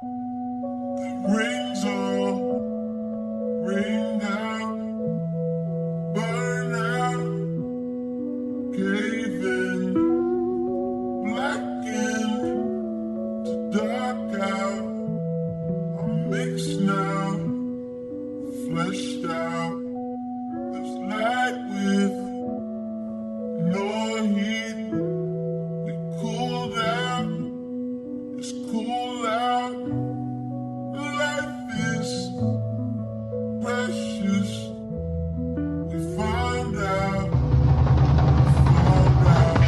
Rings all ring out, burn out, cave in, blackened to dark out. I'm mixed now, fleshed out. There's light with no heat. We cooled out, it's cool out. Life is precious. We found out, found out.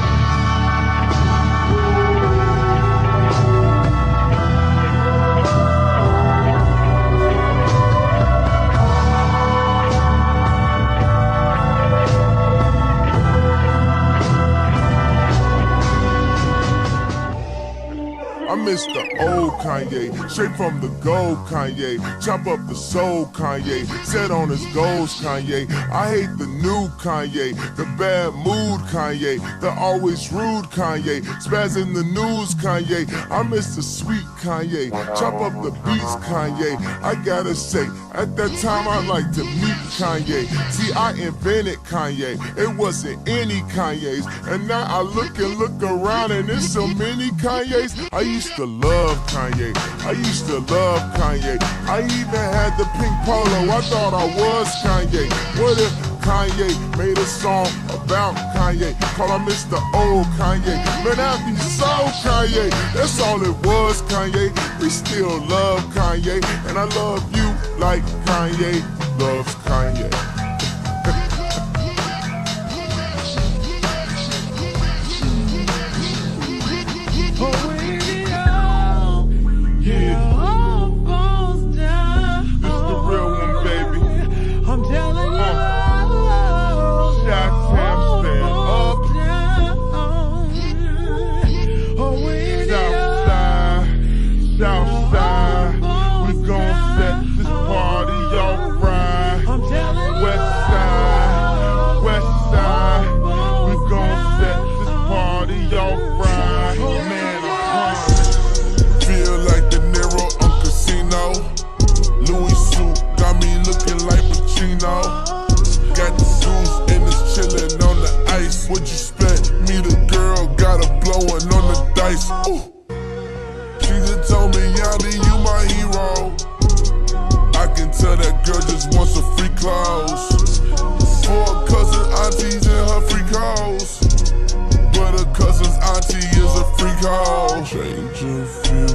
I miss the old Kanye, straight from the gold Kanye. Chop up the soul Kanye, set on his goals Kanye. I hate the new Kanye, the bad mood Kanye, the always rude Kanye, spaz in the news Kanye. I miss the sweet Kanye, chop up the beats Kanye. I gotta say, at that time I like to meet Kanye. See, I invented Kanye, it wasn't any Kanye's. And now I look around and there's so many Kanye's. I used to love Kanye, I used to love Kanye. I even had the pink polo, I thought I was Kanye. What if Kanye made a song about Kanye? Call him Mr. Old Kanye. Man, I'd be so Kanye. That's all it was, Kanye. We still love Kanye, and I love you like Kanye loves Kanye. Got the shoes and it's chillin' on the ice. What you spent? Me the girl, got her blowin' on the dice. Ooh. She just told me, Yanni, you my hero. I can tell that girl just wants some free clothes. 4 cousin aunties and her freak hoes, but her cousin's auntie is a freak hoe. Change your few